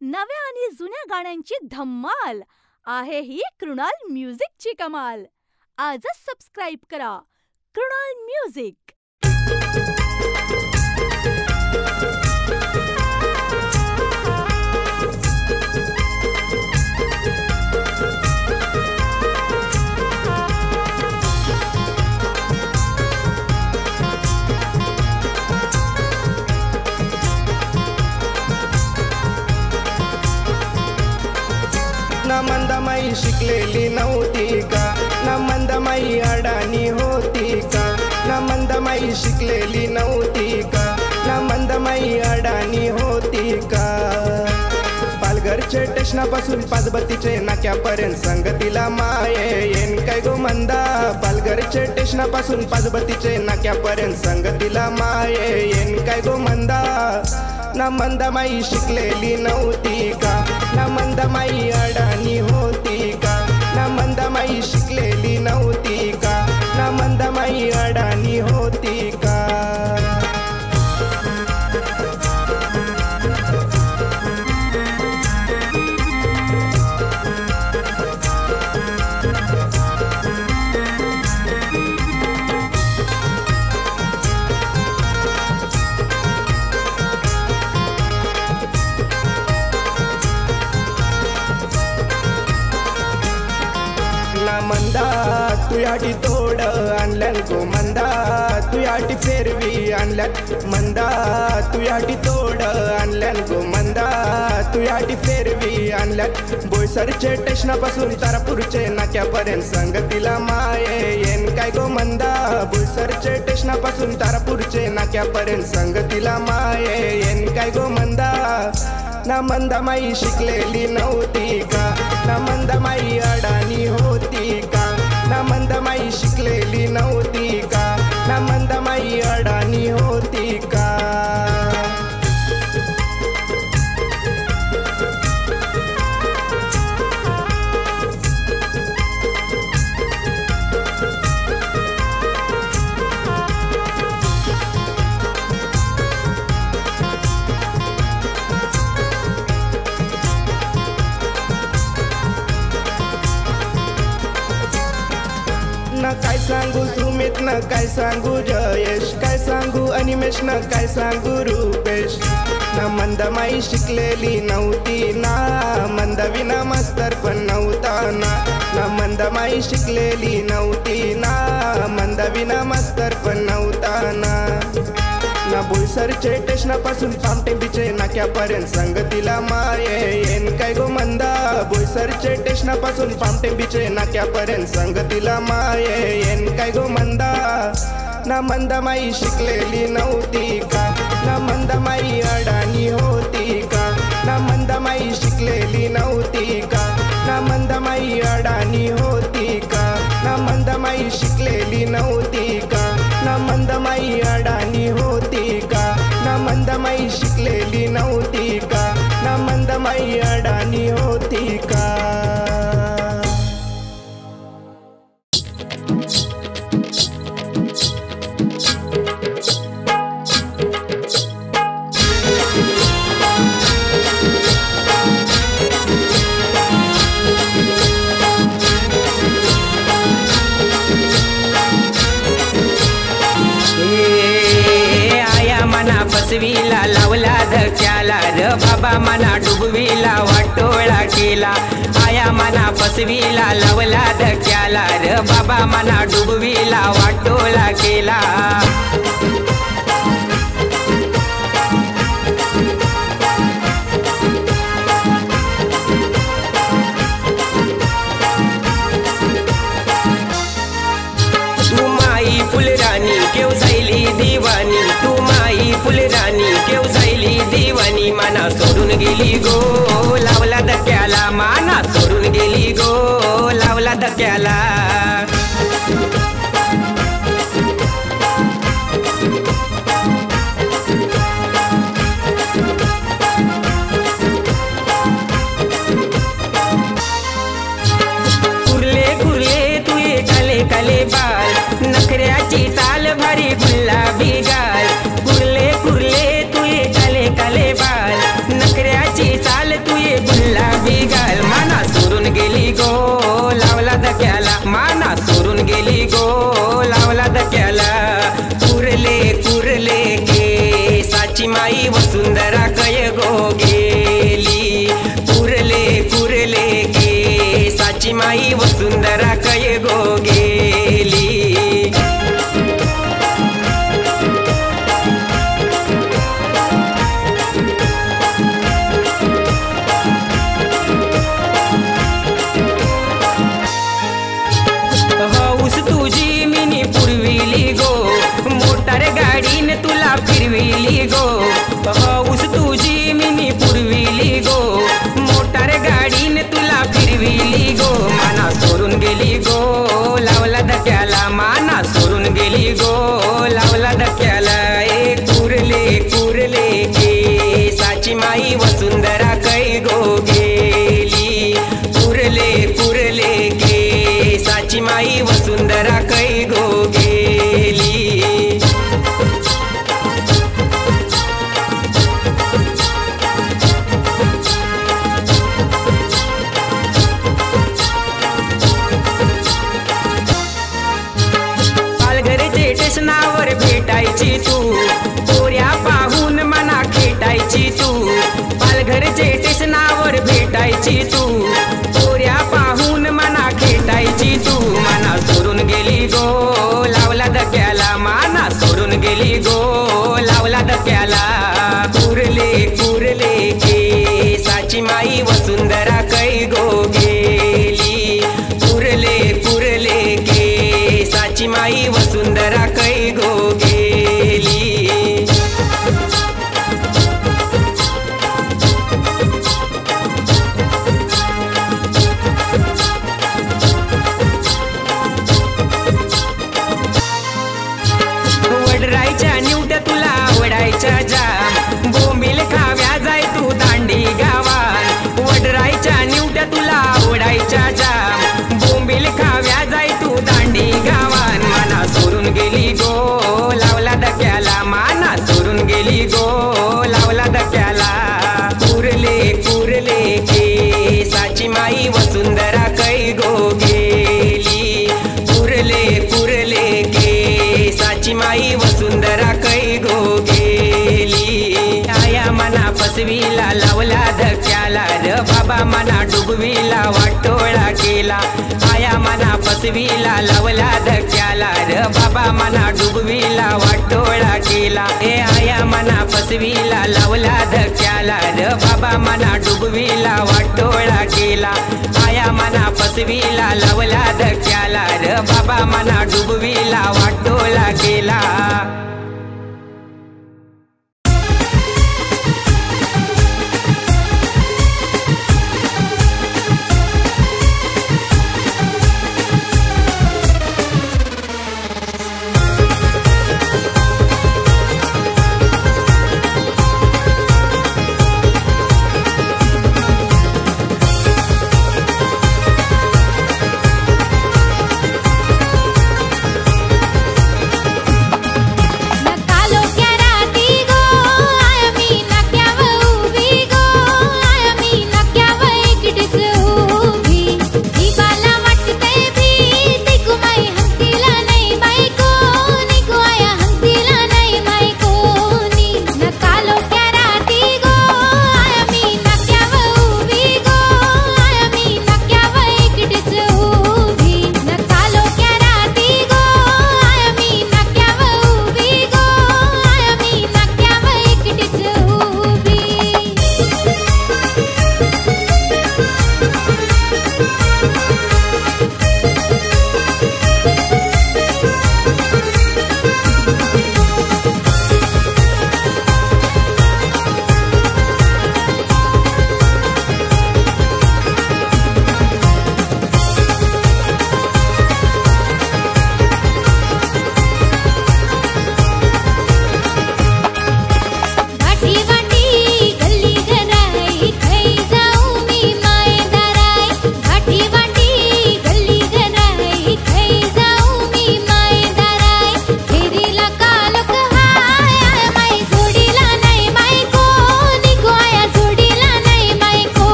नव्या आणि जुन्या गाण्यांची धम्माल आहे ही कृणाल म्युझिकची कमाल. आजच सबस्क्राईब करा कृणाल म्युझिक. ना मंदमाई शिकलेली नव्हती का, ना मंदमाई अडाणी होती का, ना मंदमाई शिकलेली नव्हती का, ना मंदमाई अडाणी होती का. पालघरचे स्टेशनापासून पाचबत्तीचे नाक्यापर्यंत संगतीला माये येन काय गो मंदा. पालघरचे स्टेशनापासून पाचबत्तीचे नाक्यापर्यंत संगतीला माये येन काय गो मंदा. ना मंदमाई शिकलेली नव्हती का, ना मंदमाई अडाणी होती का, ना मंदमाई शिकलेली नव्हती का, ना मंदमाई अडाणी होती का. मंदा तू याटी तोड आणल्यान गो मंदा, तू याटी फेरवी आणल्यान मंदा, तू याटी तोड आणल्यान गो मंदा, तू याटी फेरवी आणल्यान. बोईसरचे स्टेशनापासून तारापूरचे नाक्यापर्यंत संगतीला माये येन काय गो मंदा. बोईसरचे स्टेशनापासून तारापूरचे नाक्यापर्यंत संगतीला माये येन काय गो मंदा. ना मंदमाई शिकलेली नव्हती का, ना मंदमाई अडाणी होती का, ना मंदमाई शिकलेली नव्हती का, ना मंदमाई अडाणी होती का. न काय सांगू सुमित, न काय सांगू जयेश, काय सांगू अनिमेश, न काय सांगू रुपेश. ना मंदमाई शिकलेली नव्हती ना, मंदविना मास्तर पण नव्हता ना. ना मंदमाई शिकलेली नव्हती ना, मंदविना मास्तर पण नव्हता ना. ना बोईसरचे स्टेशनापासून पामटेंबीचे नाक्यापर्यंत संगतीला माये येन काय गो मंदा. बोईसरचे स्टेशनापासून पामटेंबीचे नाक्यापर्यंत संगतीला माये येन काय गो मंदा. ना मंदमाई शिकलेली नव्हती का, ना मंदमाई अडाणी होती का, ना मंदमाई शिकलेली नव्हती का, ना मंदमाई अडाणी होती का, ना मंदमाई शिकलेली नव्हती का, ना मंदमाई अडाणी होती का, ना मंदमाई शिकलेली नव्हती का, ना मंदमाई अडाणी होती का. फसवीला लावला धक्याला र बाबा मना डुबवीला वाटोळा केला. आया मना फसवीला लावला धक्याला र बाबा मना डुबवीला वाटोळा केला. तू माई फुलराणी केव जायली दिवाणी, तू माई फुलराणी केव जायली दिवाणी. माना सोडून गेली गो लावला धक्याला, माना सोडून गेली गो लावला धक्याला. कुर्ले कुर्ले तुये काले काले बाल, नखऱ्याची चाल भारी गुलाबी गाल. कुर्ले कुर्ले तुये काले काले बाल, नखऱ्याची चाल तू माई वसुंधरा कै गो गेली कुरले कुरले केसाची माई वसुंधरा कै गो गेली हौस तुझी मिनी पुरविली गो मोटार गाडीने तुला फिरविली गो हौस तुझी मिनी पुरविली गो मोटार गाडीने तुला फिरविली गो माना सोडून गेली गो लावला धक्याला माना सोडून गेली गो लावला धक्याला ए कुरले कुरले केसाची माई वसुंधरा कै गो गेली कुरले कुरले केसाची माई वसुंधरा कै गो गेली पालघरचे स्टेशनावर भेटायची तू पोऱ्या पाहून मना खेटायची तू पालघरचे स्टेशनावर भेटायची तू पोऱ्या पाहून मना खेटायची तू मना सोडून गेली गो लावला धक्याला माना सोडून गेली गो लावला धक्याला कुरले कुरले केसाची माई वसुंधरा कै गो गेली कुरले कुरले केसाची माई वसुंधरा कै गो गेली वडरायच्या निवट्या तुला आवडायच्या जाम बोंबील खाव्या जाय तू दांडी गावात वडरायच्या निवट्या तुला आवडायच्या जाम बोंबील खाव्या जाय तू दांडी गावात माना सोडून गेली गो लावला धक्याला माना सोडून गेली गो लावला धक्याला कुरले कुरले केसाची माई वसुंधरा कै गो गेली कुरले कुरले केसाची माई वसुंधरा कै गो गेली आया मना फसवीला लावला धक्याला र बाबा मना डुबवीला वाटोळा केला आया मना फसवीला लावला धक्याला र बाबा मना डुबवीला वाटोळा केला ए आया मना फसवीला लावला धक्याला र बाबा मना डुबवीला वाटोळा केला आया मना फसवीला लावला धक्याला र बाबा मना डुबवीला वाटोळा केला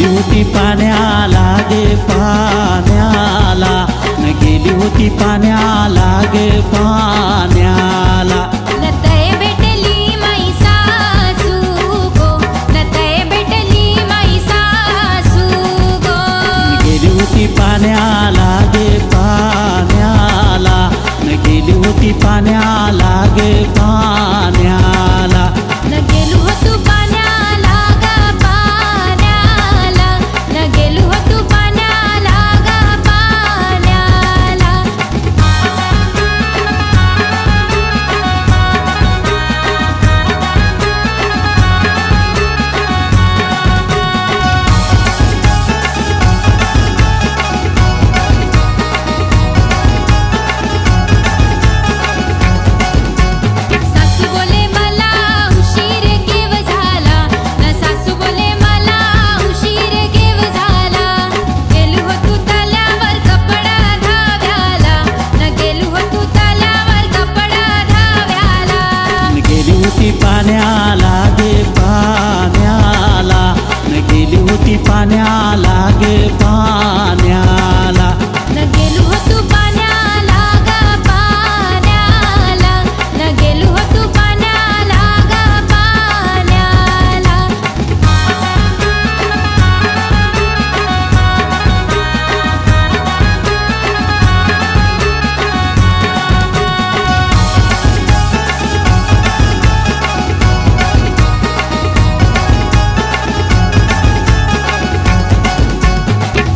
होती पाण्याला गे पाण्याला, न गेली होती पाण्याला गे पाण्याला. नतय भेटली माई सासू गो, नतय भेटली माई सासू गो. गेली होती पाण्याला गे पाण्याला, न गेली होती पाण्याला गे पाण्याला. न गेलू होतू पाण्याला ग पाण्याला, न गेलू होतू पाण्याला ग पाण्याला. सासू बोले मला उशीर केव झाला, न सासू बोले मला उशीर केव झाला. गेलू होतू तल्यावर कपडा धाव्याला, न गेलू होतू तल्यावर कपडा धाव्याला. गेली होती पाण्याला गे पाण्याला, न गेली होती पाण्याला गे पाण्याला. न गेलू होतू पाण्याला ग पाण्याला, न गेलू होतू पाण्याला ग पाण्याला.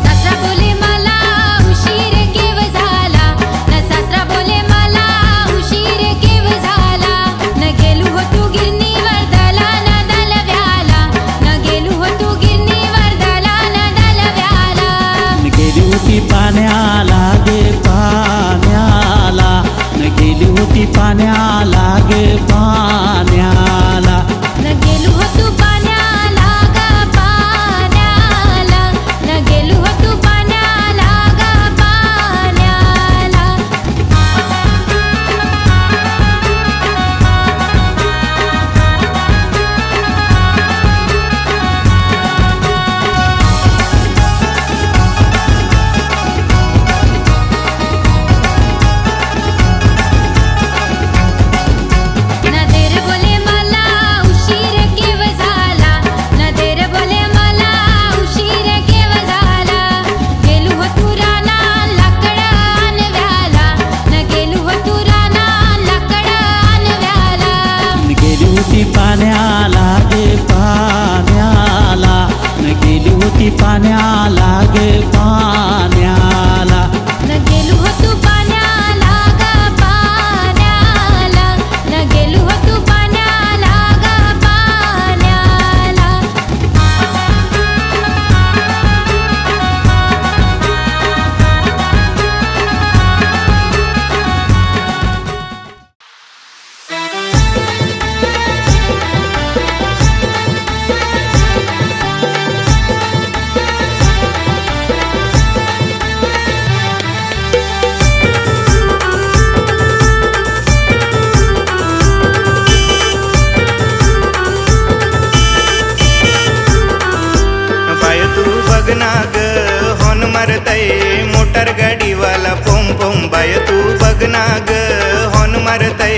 सासरा बोले मला उशीर केव झाला, न सासरा बोले मला उशीर केव झाला. न गेलू होतू गिरणीवर दलाल दलव्याला, न गेलू होतू गिरणीवर दलाल दलव्याला. गेली होती पाण्याला गे पाण्याला, न गेली होती पाण्याला गे पाण्याला. न गेलू होतू पाण्याला ग पाण्याला, न गेलू होतू पाण्याला ग पाण्याला. नदेर बोले मला उशीर केव झाला, नदेर बोले मला उशीर केव झाला. गेलू होतू राना लाकडं आणव्याला, न गेलू होतू राना लाकडं आणव्याला. गेली होती पाण्याला गे पाण्याला, न गेली होती पाण्याला गे पाण्याला. न गेलू होतू पाण्याला ग पाण्याला, न गेलू होतू पाण्याला ग पाण्याला. बाय तू बघ ना ग हॉर्न मारतय मोटर गाडीवाला पोम पोम. बाय तू बघ ना ग हॉर्न मारतय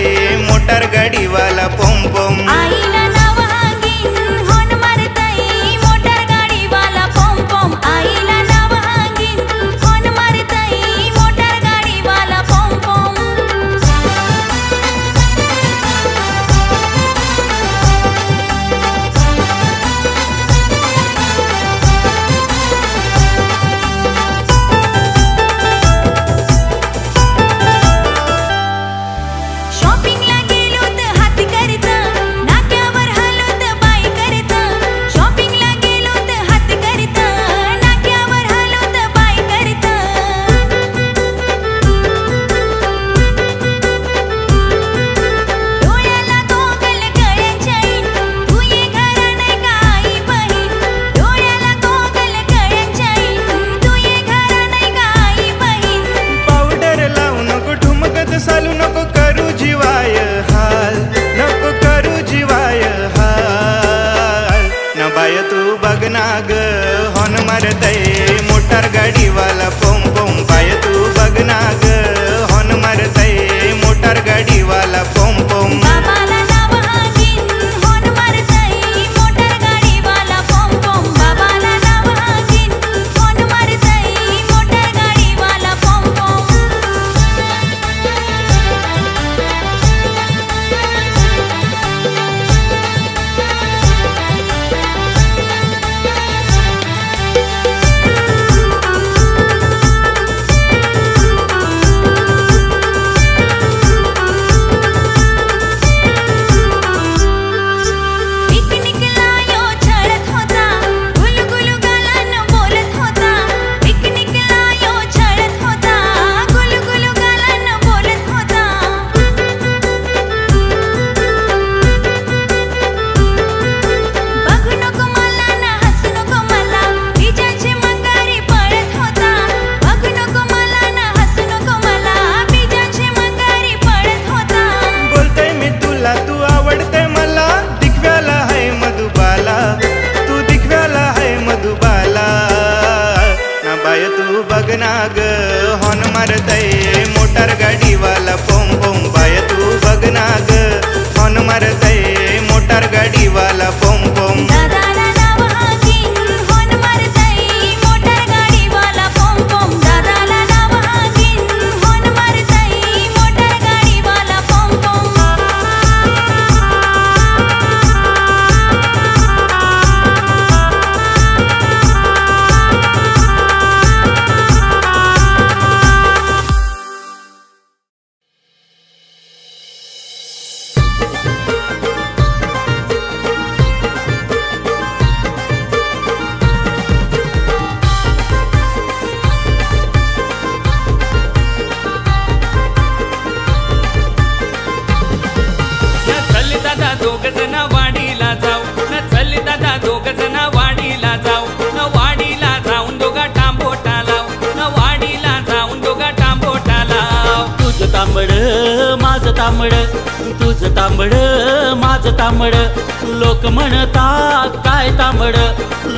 मोटर गाडीवाला पोम पोम. आईला नवहागीन हॉर्न मारतय मोटर गाडीवाला पोम पोम. आईला नवहागीन हॉर्न मारतय मोटर गाडीवाला पोम पोम. शॉपिंगला गेलो तर हात करत, नाक्यावर गाडीवाला पोम पोम बाय तू बघ ना ग हॉर्न मारतय मोटार गाडीवाला पोम पोम बाबाला नाव हाकीन हॉर्न मारतय मोटर गाडीवाला पोम पोम बाबाला नाव हाकीन हॉर्न मारतय मोटर गाडीवाला पोम पोम पिकनिकला यो छळत होता गुलगुलू गालानं बोलत होता पिकनिकला यो छळत होता गुलगुलू गालानं बोलत होता बघू नको मला ना हसू नको मला बिजाची मंगारी पळत होता बघू नको मला ना हसू नको मला बिजाची मंगारी पळत होता बोलतय मी तुला तू आवडते मला दिखव्याला है मधुबाला तू दिखव्याला है मधुबाला ना बाय तू बघ ना ग हॉर्न मारतय मोटार गाडीवाला पोम पोम बाय तू बघ ना ग हॉर्न मारतय मोटार गाडीवाला पोम पोम दादाला नाव हाकीन हॉर्न मारतय मोटर गाडीवाला पोम पोम दादाला नाव हाकीन हॉर्न मारतय मोटर गाडीवाला पोम पोम न चल दादा दोघ जण वाडीला जाऊ न चल दादा दोघ जण वाडीला जाऊ न वाडीला जाऊन दोघा टांबोटा लाव न वाडीला जाऊन दोघा टांबोटा लाव तुझं तांबड माझं तांबड तुझं तांबड माझं तांबड लोक म्हणतात काय तांबड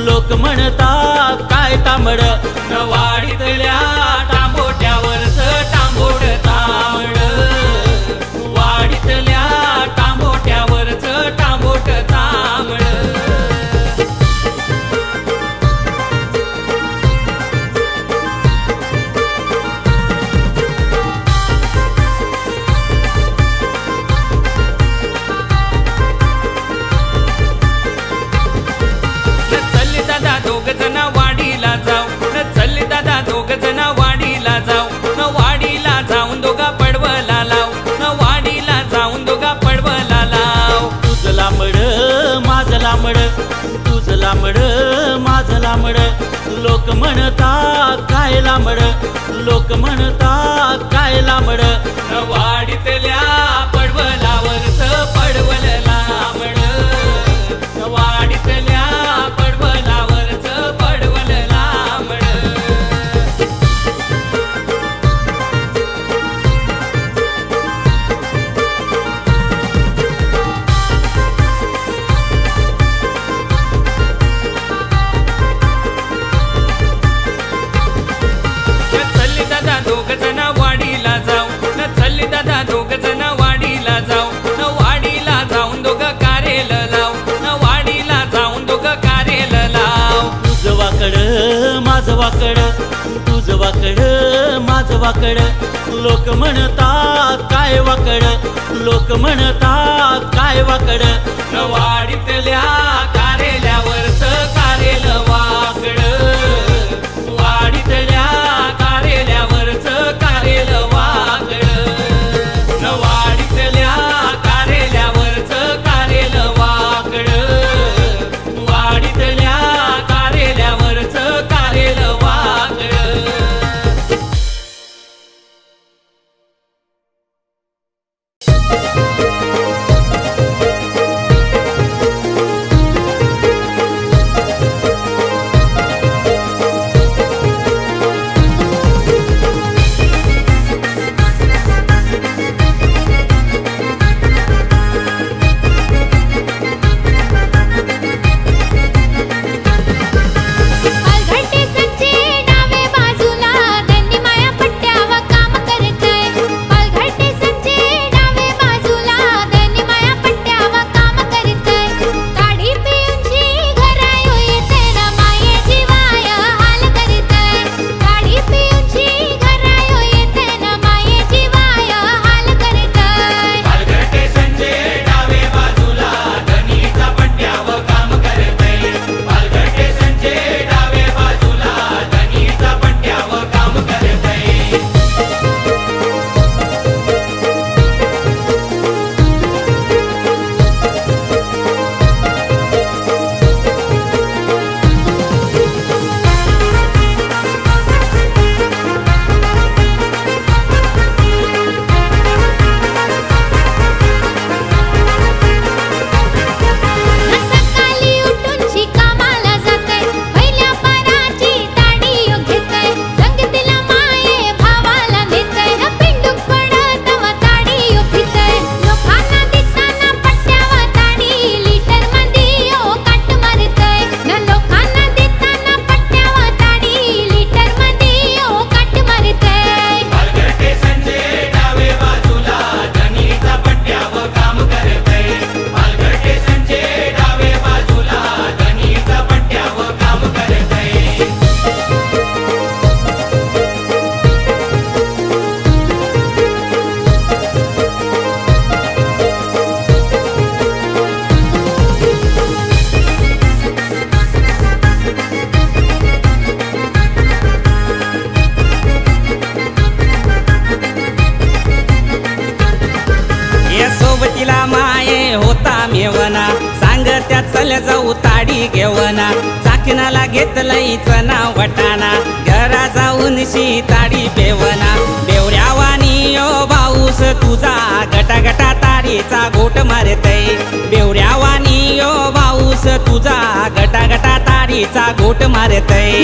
लोक म्हणतात काय तांबड न वाडीतल्या टांबोट्यावरच टांबोट तांबड वाडीतल्या टांबोट्यावरच टांबोट तांबड न चल दादा दोघ जण वाडीला जाऊ न चल दादा दोघ जण वाडीला जाऊ न वाडीला जाऊन दोघा पडवला लाव न वाडीला जाऊन दोघा पडवला लाव तुझं लांबड माझं लांबड तुझं लांबड माझं लांबड लोक म्हणतात काय लांबड लोक म्हणतात काय लांबड न वाडीतल्या पडवलावरच पडवल लांबड न वाडीतल्या पडवलावरच पडवल लांबड न चल दादा दोघ जण वाडीला जाऊ न चल दादा दोघ जण वाडीला जाऊ न वाडीला जाऊन दोघं कारेल लाव न वाडीला जाऊन दोघं कारेल लाव तुझं वाकड माझं वाकड तुझं वाकड माझं वाकड लोक म्हणतात काय वाकड लोक म्हणतात काय वाकड न वाडीतल्या कारेल्यावरच कारेल वाकड वाडीतल्या कारेल्यावरच कारेल वाकड न वाडीतल्या कारेल्यावरच कारेल वाकड वाडीतल्या कारेल्यावरच कारेल वाकड जाऊ ताडी घेवना चाकणाला घेतलंय चना वटाणा घरा जाऊन शी ताडी पेवना बेवऱ्यावानी ओ भाऊस तुझा गटा गटा ताडीचा घोट मारतय बेवऱ्यावानी ओ भाऊस तुझा गटा गटा ताडीचा घोट मारतय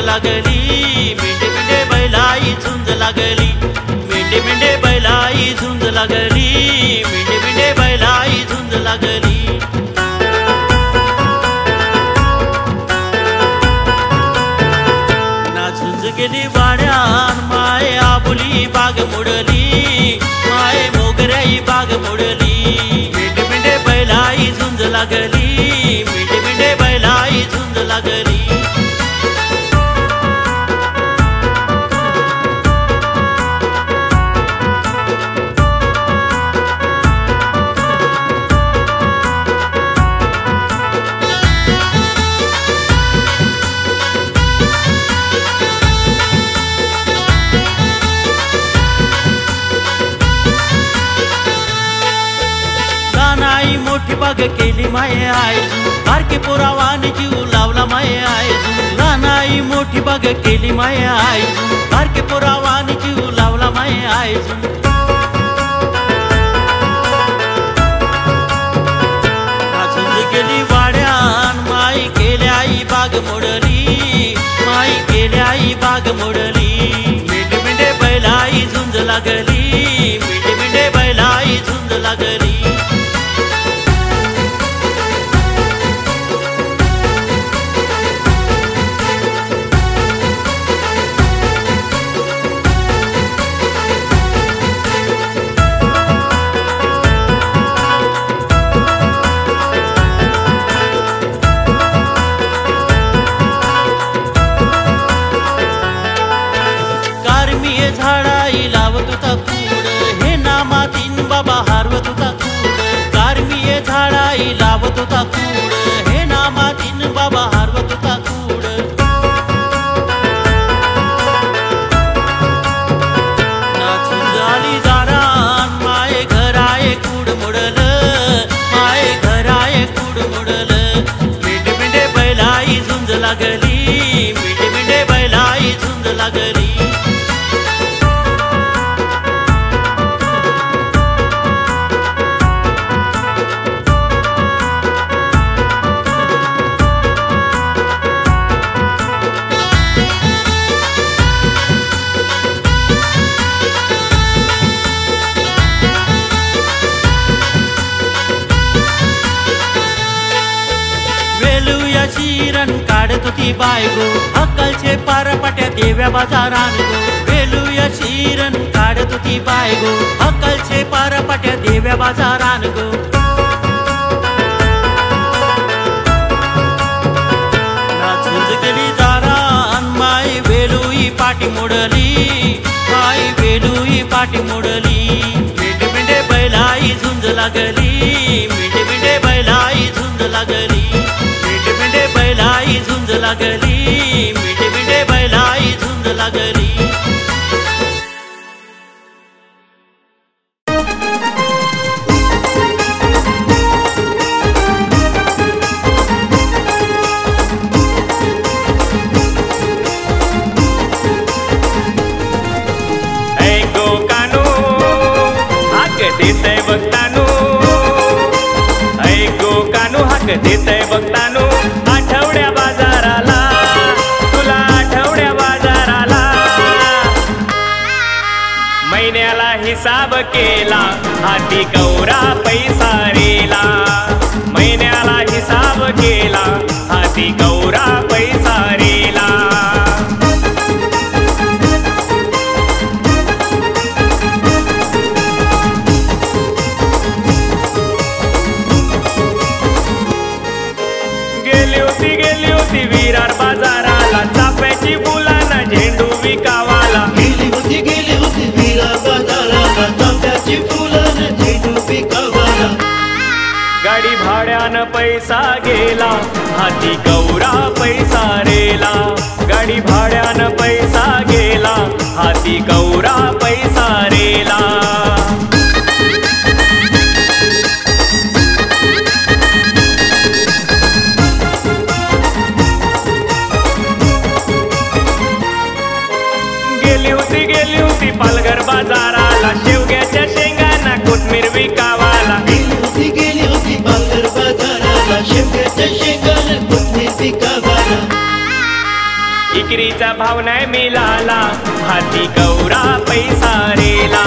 लागली मेंढे मेंढे बैलाई झुंज लागली मेंढे मेंढे बैलाई झुंज लागली मेंढे मेंढे बैलाई झुंज लागली ना झुंज गेली वाड्यान माय आबुली बाग मोडली माय मोगऱ्याई बाग मोडली मेंढे मेंढे बैलाई झुंज लागली मेंढे मेंढे बैलाई झुंज लागली मोठी बाग केली माये आयजू बारके पोरावाने जीव लावला माये आयजू नानाई मोठी बाग केली माये आयजू बारके पोरावाने जीव लावला माये आयजू नाचून गेली वाड्यान माई केल्या आई बाग मोडली माई केल्या आई बाग मोडली मेंढे मेंढे बैलाई झुंज लागली मेंढे मेंढे बैलाई झुंज लागली झाडाई लावत होता कूड हे नामातीन बाबा हारवत होता कूड कारमीये झाडाई लावत होता कूड हे नामातीन बाबा हारवत होता कूड नाचून झाली दारान माये घराये कूड मोडल माये घराये कूड मोडल मेंढे मेंढे बैलाई झुंज लागली मेंढे मेंढे बैलाई झुंज लागली चिरण काढत होती बायगो अक्कलचे पारपाट्या देव्या बाजारान गो वेलुया चिरण काढत होती बायगो अक्कलचे पारपाट्या देव्या बाजारान गो लागली मिंडे मिंडे बैलाई झुंज लागली मिंडे मिंडे बैलाई झुंज लागली मिंडे मिंडे बैलाई झुंज लागली देतय बघतानो ऐको कानू हाक देतय बघतानो आठवड्या बाजाराला तुला आठवड्या बाजाराला महिन्याला हिसाब केला हाती कवरा पैसा रेला महिन्याला हिसाब केला हाती कवरा पैसा रेला गेली होती विरार बाजाराला चाफ्याची फुलांना झेंडू विकावाला गेली होती विरार बाजाराला चाफ्याची फुलांना झेंडू विकावाला गाडी भाड्यानं पैसा गेला हाती कवरा पैसा रेला गाडी भाड्यानं पैसा गेला हाती कवरा पैसा रेला गेली होती पालघर बाजाराला शेवग्याच्या शेंगांना कोथमीर विकावाला गेली होती पालघर बाजाराला शेवग्याच्या शेंगांना कोथमीर विकावाला इकरीचा भाव नाही मिळाला हाती कवरा पैसा रेला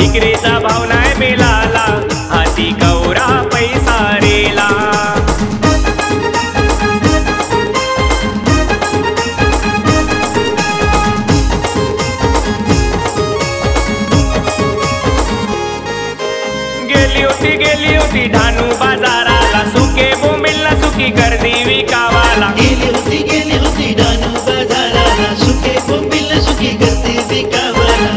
इकरीचा भाव नाही मिळाला हाती कवरा पैसा रेला गेली होती ढाणू बाजाराला सुके बोंबिलला सुकी गर्दी विकावाला गेली होती ढाणू बाजाराला सुके बोंबिलला सुकी गर्दी विकावाला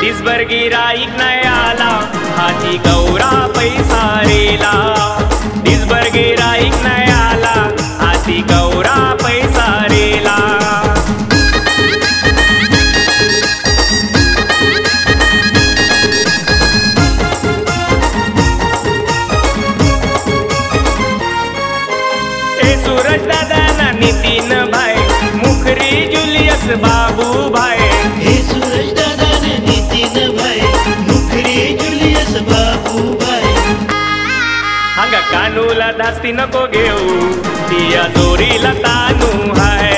दिसभर गिराईक नाही आला हाती कवरा पैसा रेला दिसभर गिराईक नाही आला हाती कवरा पैसा रेला सूरज दादा ना नितीन भाई मुखरी जुलियस बाबू भाई हे सूरज दादा ना नितीन भाई मुखरी जुलियस बाबू भाई हंगा कानूला धास्ती नको घेऊ तिया जोरीला तानू हाय